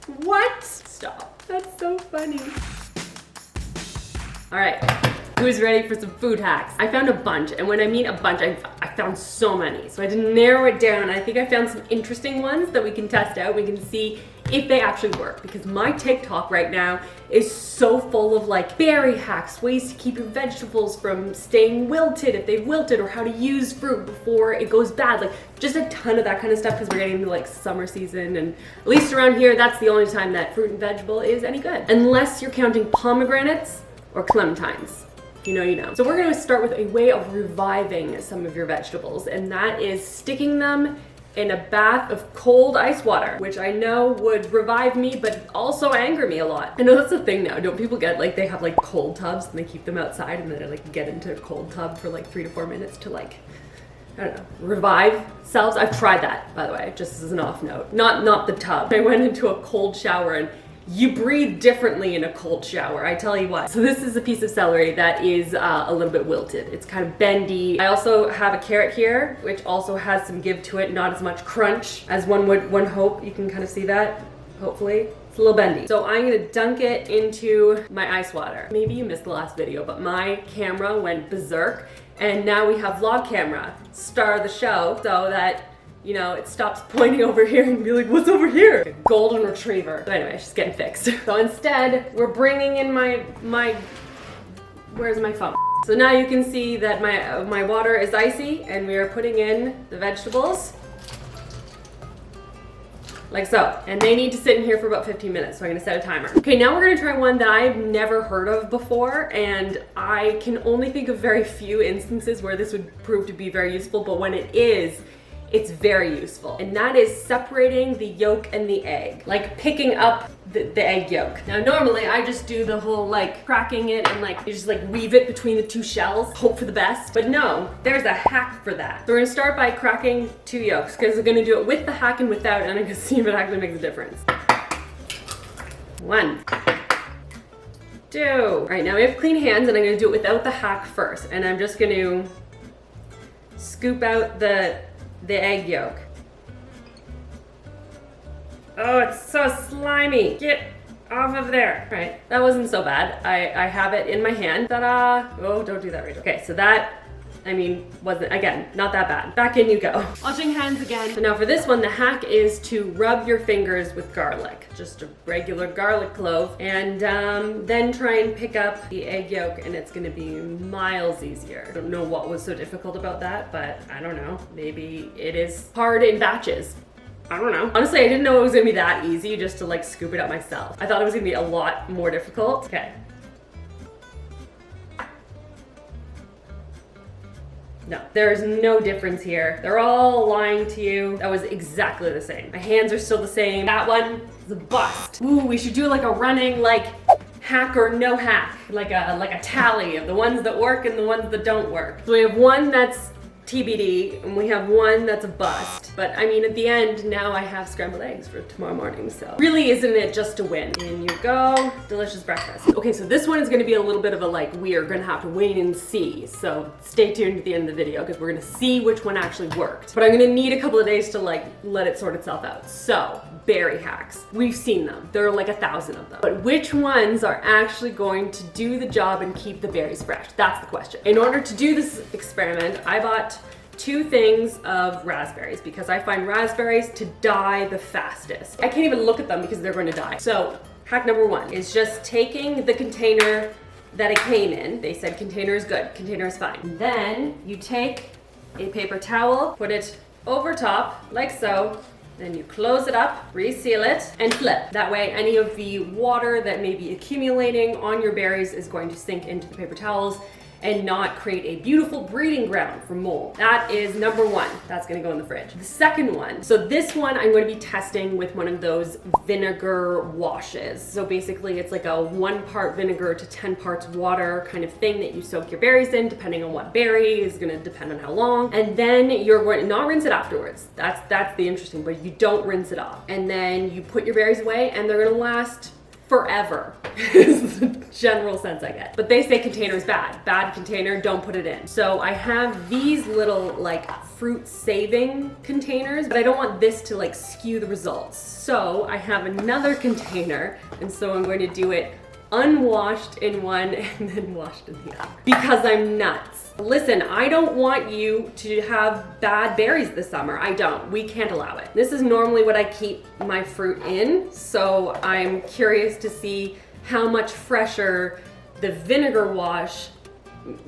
What? Stop. That's so funny. All right, who's ready for some food hacks? I found a bunch, and when I mean a bunch, I found so many. So I had to narrow it down. I think I found some interesting ones that we can test out. We can see if they actually work, because my TikTok right now is so full of like berry hacks, ways to keep your vegetables from staying wilted if they've wilted, or how to use fruit before it goes bad. Like just a ton of that kind of stuff, because we're getting into like summer season, and at least around here, that's the only time that fruit and vegetable is any good. Unless you're counting pomegranates or clementines. If you know, you know. So we're gonna start with a way of reviving some of your vegetables, and that is sticking them in a bath of cold ice water, which I know would revive me, but also anger me a lot. I know that's the thing now. Don't people get like, they have like cold tubs and they keep them outside, and then they like get into a cold tub for like 3 to 4 minutes to like, I don't know, revive selves? I've tried that, by the way, just as an off note. Not the tub. I went into a cold shower, and you breathe differently in a cold shower, I tell you what. So this is a piece of celery that is a little bit wilted. It's kind of bendy. I also have a carrot here, which also has some give to it, not as much crunch as one hope. You can kind of see that, hopefully. It's a little bendy. So I'm gonna dunk it into my ice water. Maybe you missed the last video, but my camera went berserk, and now we have vlog camera, star of the show, so that you know, it stops pointing over here and be like, what's over here? A golden retriever. But anyway, she's getting fixed. So instead, we're bringing in where's my phone? So now you can see that my water is icy, and we are putting in the vegetables. Like so. And they need to sit in here for about 15 minutes, so I'm gonna set a timer. Okay, now we're gonna try one that I've never heard of before, and I can only think of very few instances where this would prove to be very useful, but when it is, it's very useful. And that is separating the yolk and the egg. Like picking up the egg yolk. Now normally I just do the whole like cracking it and like you just like weave it between the two shells, hope for the best. But no, there's a hack for that. So we're gonna start by cracking 2 yolks, because we're gonna do it with the hack and without, and I'm gonna see if it actually makes a difference. 1, 2. All right, now we have clean hands, and I'm gonna do it without the hack first. And I'm just gonna scoop out the egg yolk. Oh, it's so slimy. Get off of there. All right, that wasn't so bad. I have it in my hand. Ta-da! Oh, don't do that, Rachel. Okay, so that, I mean, wasn't, again, not that bad. Back in you go. Washing hands again. So now for this one, the hack is to rub your fingers with garlic. Just a regular garlic clove. And then try and pick up the egg yolk, and it's gonna be miles easier. I don't know what was so difficult about that, but I don't know. Maybe it is hard in batches. I don't know. Honestly, I didn't know it was gonna be that easy just to like scoop it up myself. I thought it was gonna be a lot more difficult. Okay. No, there is no difference here. They're all lying to you. That was exactly the same. My hands are still the same. That one is a bust. Ooh, we should do like a running like hack or no hack, like a tally of the ones that work and the ones that don't work. So we have one that's TBD, and we have one that's a bust. But I mean, at the end, now I have scrambled eggs for tomorrow morning, so really isn't it just a win? In you go, delicious breakfast. Okay, so this one is gonna be a little bit of a like, we are gonna have to wait and see. So stay tuned at the end of the video, because we're gonna see which one actually worked. But I'm gonna need a couple of days to like, let it sort itself out. So, berry hacks. We've seen them. There are like 1,000 of them. But which ones are actually going to do the job and keep the berries fresh? That's the question. In order to do this experiment, I bought 2 things of raspberries, because I find raspberries to die the fastest. I can't even look at them because they're going to die. So hack number 1 is just taking the container that it came in. They said container is good, container is fine. And then you take a paper towel, put it over top like so, then you close it up, reseal it, and flip. That way any of the water that may be accumulating on your berries is going to sink into the paper towels and not create a beautiful breeding ground for mold. That is number 1. That's gonna go in the fridge. The second one, so this one I'm going to be testing with one of those vinegar washes. So basically it's like a 1 part vinegar to 10 parts water kind of thing that you soak your berries in, depending on what berry, is gonna depend on how long. And then you're going to not rinse it afterwards. That's the interesting, but you don't rinse it off. And then you put your berries away, and they're gonna last forever is the general sense I get. But they say container is bad. Bad container, don't put it in. So I have these little like fruit saving containers, but I don't want this to like skew the results. So I have another container, and so I'm going to do it unwashed in one and then washed in the other because I'm nuts. Listen, I don't want you to have bad berries this summer. I don't. We can't allow it. This is normally what I keep my fruit in, so I'm curious to see how much fresher the vinegar wash,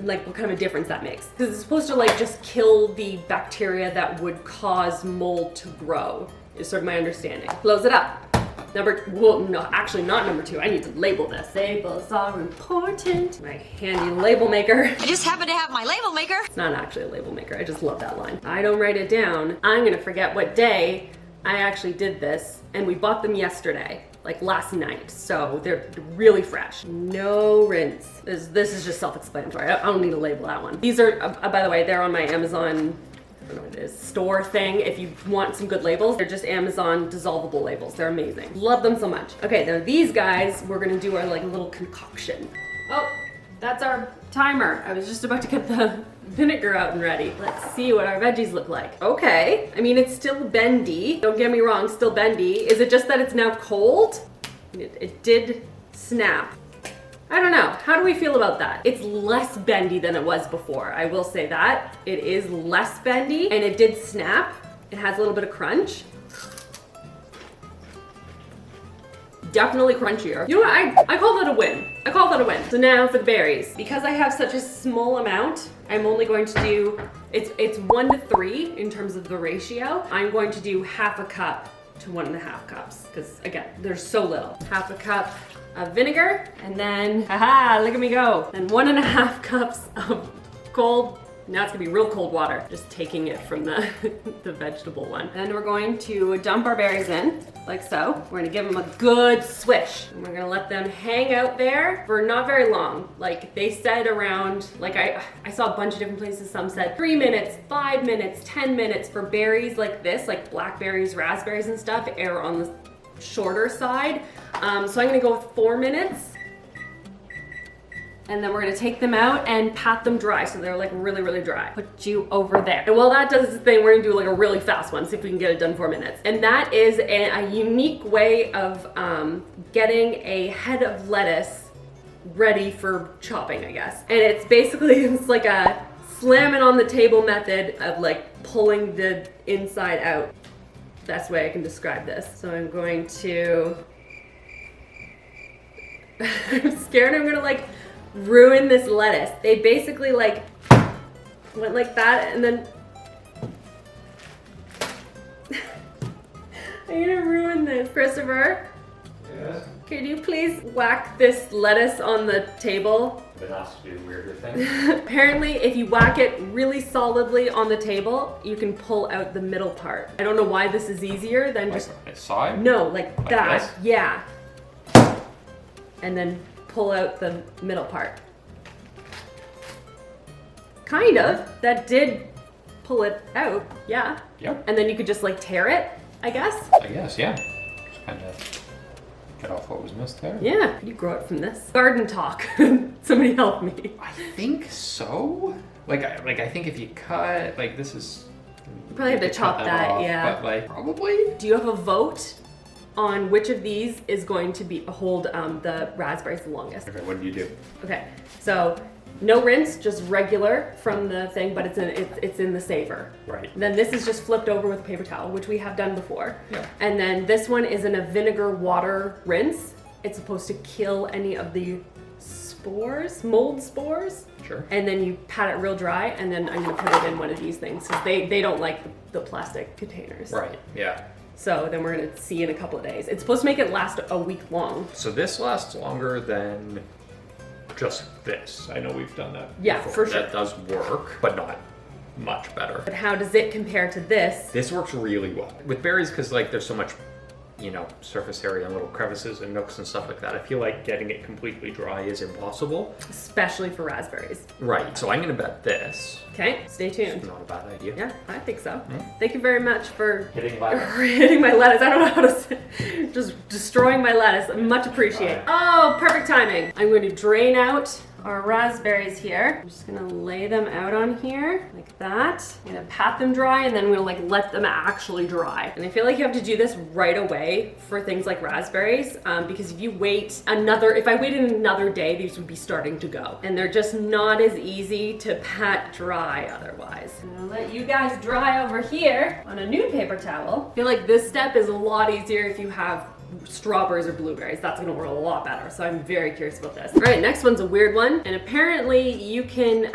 like what kind of a difference that makes. Because it's supposed to like just kill the bacteria that would cause mold to grow, is sort of my understanding. Close it up. Actually not number 2. I need to label this. Labels are important. My handy label maker. I just happen to have my label maker. It's not actually a label maker. I just love that line. I don't write it down. I'm gonna forget what day I actually did this, and we bought them yesterday, like last night. So they're really fresh. No rinse. This is just self-explanatory. I don't need to label that one. These are, by the way, they're on my Amazon, I don't know what it is, store thing. If you want some good labels, they're just Amazon dissolvable labels. They're amazing. Love them so much. Okay, now these guys, we're gonna do our like little concoction. Oh, that's our timer. I was just about to get the vinegar out and ready. Let's see what our veggies look like. Okay, I mean, it's still bendy. Don't get me wrong, still bendy. Is it just that it's now cold? It did snap. I don't know. How do we feel about that? It's less bendy than it was before. I will say that. It is less bendy and it did snap. It has a little bit of crunch. Definitely crunchier. You know what? I call that a win. I call that a win. So now for the berries. Because I have such a small amount, I'm only going to do, it's 1 to 3 in terms of the ratio. I'm going to do half a cup to 1.5 cups. Because again, there's so little. Half a cup of vinegar, and then, haha, look at me go. And 1.5 cups of cold, now it's gonna be real cold water, just taking it from the, the vegetable one. And we're going to dump our berries in, like so. We're gonna give them a good swish. And we're gonna let them hang out there for not very long. Like they said around, like I saw a bunch of different places, some said 3 minutes, 5 minutes, 10 minutes for berries like this, like blackberries, raspberries and stuff, err on the shorter side. So I'm gonna go with 4 minutes. And then we're gonna take them out and pat them dry so they're like really, really dry. Put you over there. And while that does its thing, we're gonna do like a really fast one, see if we can get it done in 4 minutes. And that is a unique way of getting a head of lettuce ready for chopping, I guess. And it's basically, it's like a slam it on the table method of like pulling the inside out. Best way I can describe this. So I'm going to, I'm scared I'm gonna like ruin this lettuce. They basically like went like that and then I'm gonna ruin this. Christopher? Yes? Could you please whack this lettuce on the table? It has to do weirder things. Apparently, if you whack it really solidly on the table, you can pull out the middle part. I don't know why this is easier than just... Like its side? No, like that. This? Yeah. And then pull out the middle part. Kind of. That did pull it out, yeah. Yep. And then you could just like tear it, I guess. I guess, yeah. Just kind of get off what was missed there. Yeah, you grow it from this. Garden talk. Somebody help me. I think so. Like I think if you cut, like this is... You probably have to chop that, off, yeah. But like, probably? Do you have a vote on which of these is going to be hold the raspberries the longest? Okay, what do you do? Okay, so no rinse, just regular from the thing, but it's in the saver. Right. Then this is just flipped over with a paper towel, which we have done before. Yeah. And then this one is in a vinegar water rinse. It's supposed to kill any of the spores, mold spores. Sure. And then you pat it real dry, and then I'm gonna put it in one of these things because they don't like the plastic containers. Right, yeah. So then we're gonna see in a couple of days. It's supposed to make it last a week long. So this lasts longer than just this. I know we've done that Yeah, before. for sure. That does work, but not much better. But how does it compare to this? This works really well with berries because like there's so much you know, surface area and little crevices and nooks and stuff like that. I feel like getting it completely dry is impossible. Especially for raspberries. Right, so I'm gonna bet this. Okay, stay tuned. It's not a bad idea. Yeah, I think so. Thank you very much for Hitting lettuce. hitting my lettuce. I don't know how to say, just destroying my lettuce. Much appreciated. Oh, perfect timing. I'm going to drain out our raspberries here. I'm just gonna lay them out on here like that. I'm gonna pat them dry and then I'm gonna like let them actually dry. And I feel like you have to do this right away for things like raspberries because if you wait if I waited another day, these would be starting to go. And they're just not as easy to pat dry otherwise. I'm gonna let you guys dry over here on a new paper towel. I feel like this step is a lot easier if you have strawberries or blueberries. That's gonna work a lot better. So I'm very curious about this. All right, next one's a weird one. And apparently you can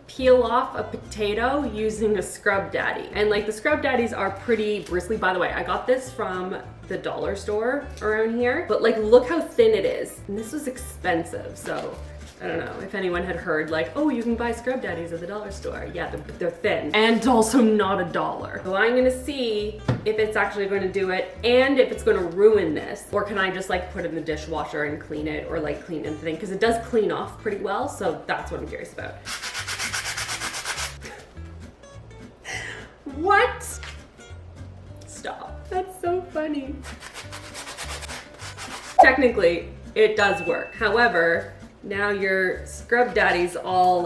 peel off a potato using a scrub daddy. And like the scrub daddies are pretty bristly. By the way, I got this from the dollar store around here, but like look how thin it is. And this was expensive, so I don't know if anyone had heard like, oh, you can buy scrub daddies at the dollar store. Yeah, they're thin and also not $1. So I'm gonna see if it's actually going to do it and if it's going to ruin this, or can I just like put it in the dishwasher and clean it, or like clean anything, because it does clean off pretty well. So that's what I'm curious about. What? Stop. That's so funny. Technically, it does work. However, now your scrub daddy's all,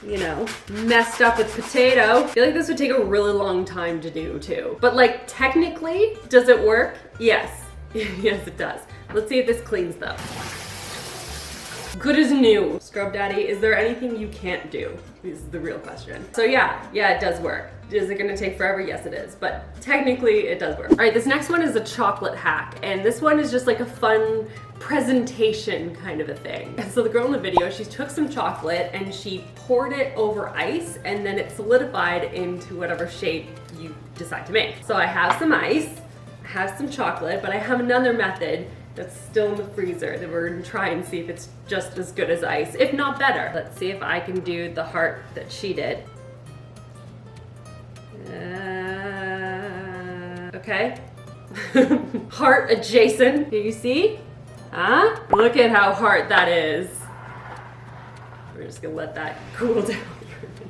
you know, messed up with potato. I feel like this would take a really long time to do too. But like technically, does it work? Yes. Yes, it does. Let's see if this cleans though. Good as new. Scrub daddy, is there anything you can't do? This is the real question. So yeah, it does work. Is it gonna take forever? Yes, it is. But technically, it does work. All right, this next one is a chocolate hack. And this one is just like a fun presentation kind of a thing. And so the girl in the video, she took some chocolate and she poured it over ice, and then it solidified into whatever shape you decide to make. So I have some ice, I have some chocolate, but I have another method that's still in the freezer that we're gonna try and see if it's just as good as ice, if not better. Let's see if I can do the heart that she did. Okay. Heart adjacent. Can you see? Huh? Look at how hard that is. We're just gonna let that cool down.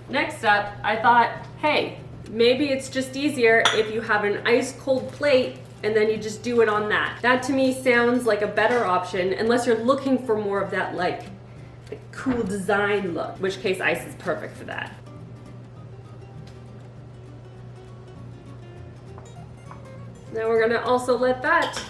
Next up, I thought, hey, maybe it's just easier if you have an ice cold plate and then you just do it on that. That to me sounds like a better option, unless you're looking for more of that like cool design look, in which case ice is perfect for that. Now we're gonna also let that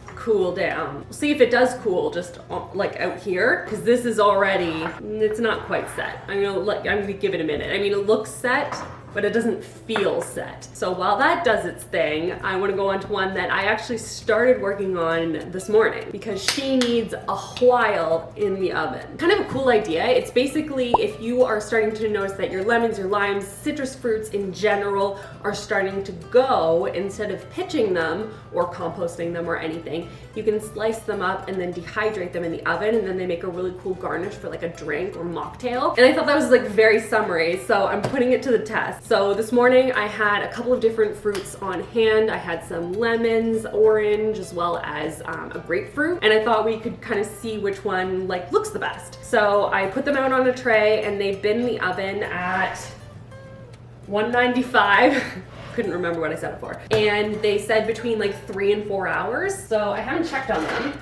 cool down. See if it does cool just like out here, because this is already, it's not quite set. I'm gonna give it a minute. I mean, it looks set, but it doesn't feel set. So while that does its thing, I wanna go on to one that I actually started working on this morning because she needs a while in the oven. Kind of a cool idea. It's basically if you are starting to notice that your lemons, your limes, citrus fruits in general are starting to go, instead of pitching them or composting them or anything, you can slice them up and then dehydrate them in the oven, and then they make a really cool garnish for like a drink or mocktail. And I thought that was like very summery, so I'm putting it to the test. So this morning I had a couple of different fruits on hand. I had some lemons, orange, as well as a grapefruit, and I thought we could kind of see which one like looks the best. So I put them out on a tray and they've been in the oven at 195. Couldn't remember what I set it for. And they said between like 3 and 4 hours. So I haven't checked on them.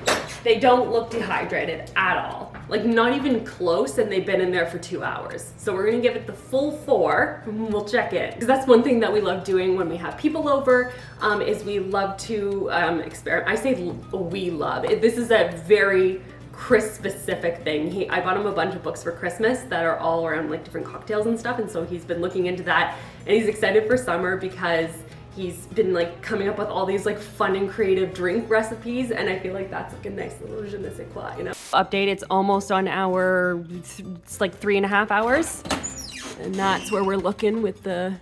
They don't look dehydrated at all. Like not even close, and they've been in there for 2 hours. So we're gonna give it the full 4 and we'll check in. Because that's one thing that we love doing when we have people over, is we love to experiment. I say we love. This is a very Chris specific thing. I bought him a bunch of books for Christmas that are all around like different cocktails and stuff, and so he's been looking into that, and he's excited for summer because he's been like coming up with all these like fun and creative drink recipes, and I feel like that's like a nice little je ne sais quoi, you know? Update, it's almost on it's like 3.5 hours, and that's where we're looking with the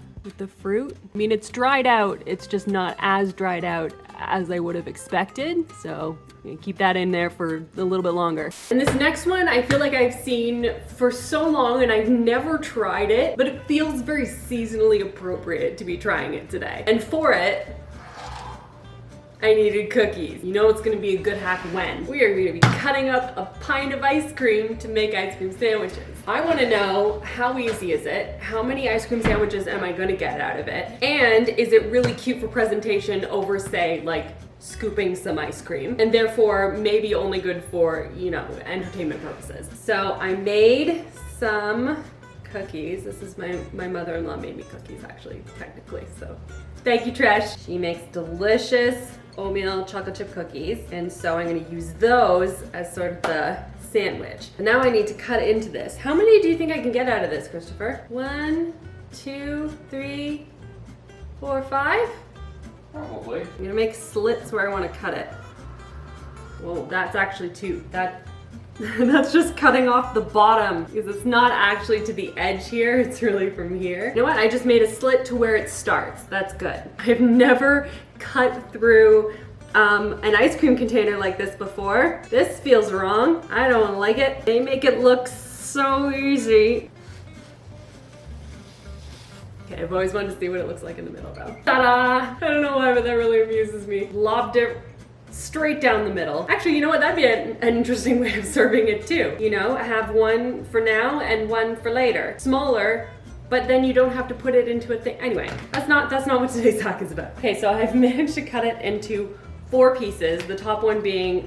fruit. I mean, it's dried out, it's just not as dried out as I would have expected, so keep that in there for a little bit longer. And this next one, I feel like I've seen for so long and I've never tried it, but it feels very seasonally appropriate to be trying it today. And for it, I needed cookies. You know it's gonna be a good hack when? We are gonna be cutting up a pint of ice cream to make ice cream sandwiches. I wanna know how easy is it? How many ice cream sandwiches am I gonna get out of it? And is it really cute for presentation over, say, like scooping some ice cream? And therefore, maybe only good for, you know, entertainment purposes. So I made some cookies. This is my mother-in-law made me cookies, actually, technically, so. Thank you, Trish. She makes delicious oatmeal chocolate chip cookies, and so I'm gonna use those as sort of the sandwich. And now I need to cut into this. How many do you think I can get out of this, Christopher? 1, 2, 3, 4, 5? Probably. I'm gonna make slits where I wanna cut it. Whoa, that's actually 2. That's just cutting off the bottom because it's not actually to the edge here, it's really from here. You know what, I just made a slit to where it starts. That's good. I've never cut through an ice cream container like this before. This feels wrong. I don't like it. They make it look so easy. Okay, I've always wanted to see what it looks like in the middle though. Ta-da! I don't know why, but that really amuses me. Lobbed it straight down the middle. Actually, you know what? That'd be an interesting way of serving it too. You know, have one for now and one for later. Smaller, but then you don't have to put it into a thing. Anyway, that's not what today's hack is about. Okay, so I've managed to cut it into 4 pieces. The top one being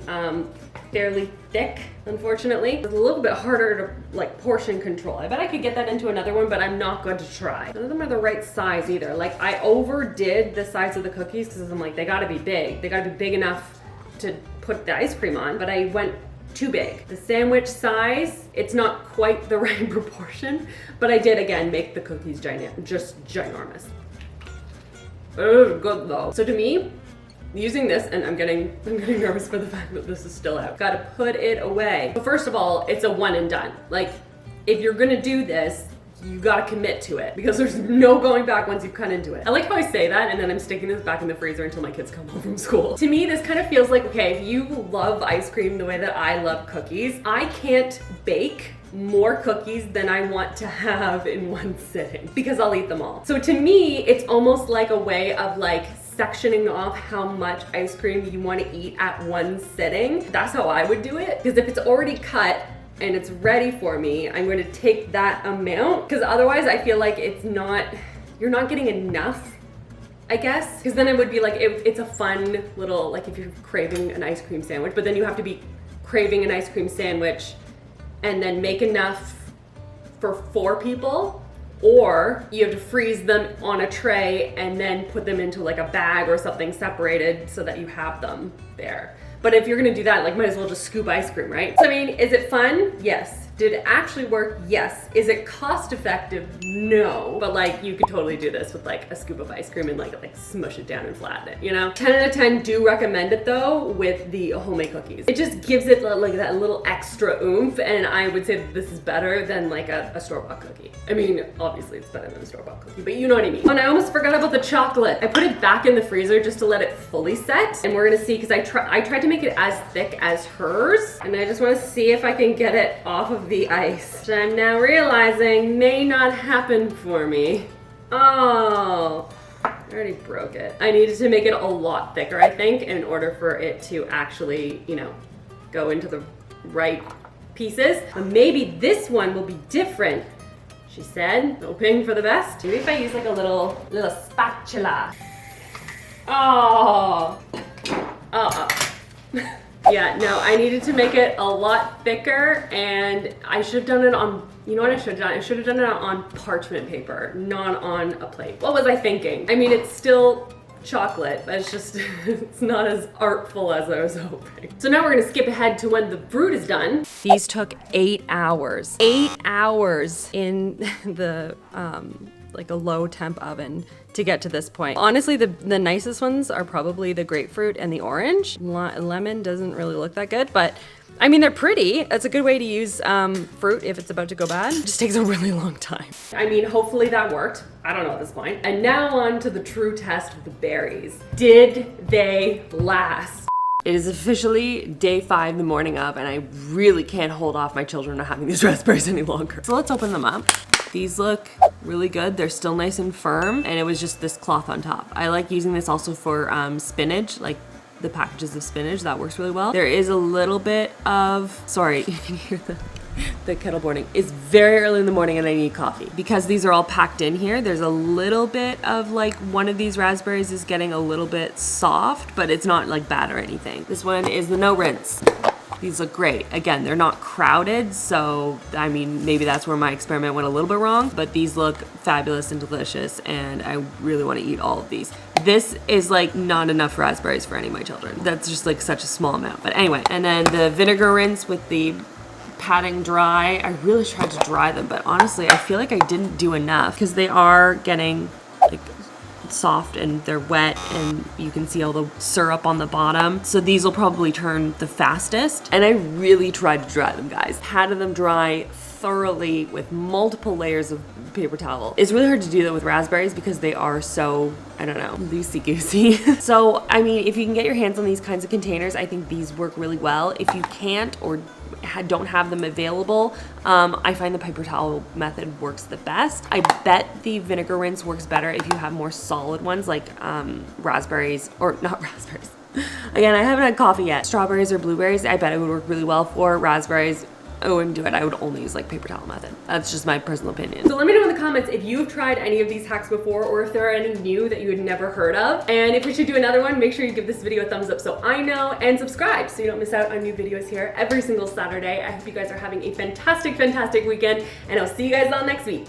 fairly thick, unfortunately. It's a little bit harder to like portion control. I bet I could get that into another one, but I'm not going to try. None of them are the right size either. Like I overdid the size of the cookies because I'm like, they gotta be big. They gotta be big enough to put the ice cream on, but I went too big. The sandwich size, it's not quite the right proportion, but I did again make the cookies just ginormous. Oh, good though. So to me, using this, and I'm getting nervous for the fact that this is still out. Gotta put it away. So first of all, it's a one and done. Like, if you're gonna do this, you gotta commit to it because there's no going back once you've cut into it. I like how I say that and then I'm sticking this back in the freezer until my kids come home from school. To me, this kind of feels like, okay, if you love ice cream the way that I love cookies, I can't bake more cookies than I want to have in one sitting because I'll eat them all. So to me, it's almost like a way of like sectioning off how much ice cream you want to eat at one sitting. That's how I would do it. Because if it's already cut and it's ready for me, I'm going to take that amount because otherwise I feel like you're not getting enough, I guess. Because then it would be like, it's a fun little, like if you're craving an ice cream sandwich, but then you have to be craving an ice cream sandwich and then make enough for 4 people, or you have to freeze them on a tray and then put them into like a bag or something separated so that you have them there. But if you're gonna do that, like might as well just scoop ice cream, right? So I mean, is it fun? Yes. Did it actually work? Yes. Is it cost effective? No. But like you could totally do this with like a scoop of ice cream and like smush it down and flatten it, you know? 10 out of 10 do recommend it though with the homemade cookies. It just gives it like that little extra oomph, and I would say that this is better than like a store-bought cookie. I mean, obviously it's better than a store-bought cookie, but you know what I mean. And I almost forgot about the chocolate. I put it back in the freezer just to let it fully set, and we're gonna see, because I tried to make it as thick as hers, and I just wanna see if I can get it off of the ice, which I'm now realizing may not happen for me. Oh, I already broke it. I needed to make it a lot thicker, I think, in order for it to actually, you know, go into the right pieces. But maybe this one will be different, she said, hoping for the best. Maybe if I use like a little spatula. Oh. Yeah, no, I needed to make it a lot thicker, and I should have done it on, you know what I should have done? I should have done it on parchment paper, not on a plate. What was I thinking? I mean, it's still chocolate, but it's just, it's not as artful as I was hoping. So now we're gonna skip ahead to when the fruit is done. These took 8 hours. 8 hours in the, like a low temp oven to get to this point. Honestly, the nicest ones are probably the grapefruit and the orange. Lemon doesn't really look that good, but I mean, they're pretty. It's a good way to use fruit if it's about to go bad. It just takes a really long time. I mean, hopefully that worked. I don't know at this point. And now on to the true test of the berries. Did they last? It is officially day 5, the morning of, and I really can't hold off my children from having these raspberries any longer. So let's open them up. These look really good. They're still nice and firm, and it was just this cloth on top. I like using this also for spinach, like the packages of spinach. That works really well. There is a little bit of, sorry, you can hear the kettle boiling. It's very early in the morning and I need coffee. Because these are all packed in here, there's a little bit of like, one of these raspberries is getting a little bit soft, but it's not like bad or anything. This one is the no rinse. These look great. Again, they're not crowded, so I mean, maybe that's where my experiment went a little bit wrong, but these look fabulous and delicious, and I really want to eat all of these. This is like not enough raspberries for any of my children. That's just like such a small amount. But anyway, and then the vinegar rinse with the patting dry. I really tried to dry them, but honestly, I feel like I didn't do enough because they are getting like soft and they're wet and you can see all the syrup on the bottom. So these will probably turn the fastest. And I really tried to dry them, guys. Patted them dry thoroughly with multiple layers of paper towel. It's really hard to do that with raspberries because they are so, I don't know, loosey-goosey. So, I mean, if you can get your hands on these kinds of containers, I think these work really well. If you can't or don't have them available, I find the paper towel method works the best. I bet the vinegar rinse works better if you have more solid ones like raspberries, or not raspberries. Again, I haven't had coffee yet. Strawberries or blueberries, I bet it would work really well for. Raspberries, I wouldn't do it. I would only use like paper towel method. That's just my personal opinion. So let me know in the comments if you've tried any of these hacks before or if there are any new that you had never heard of. And if we should do another one, make sure you give this video a thumbs up so I know, and subscribe so you don't miss out on new videos here every single Saturday. I hope you guys are having a fantastic, fantastic weekend, and I'll see you guys all next week.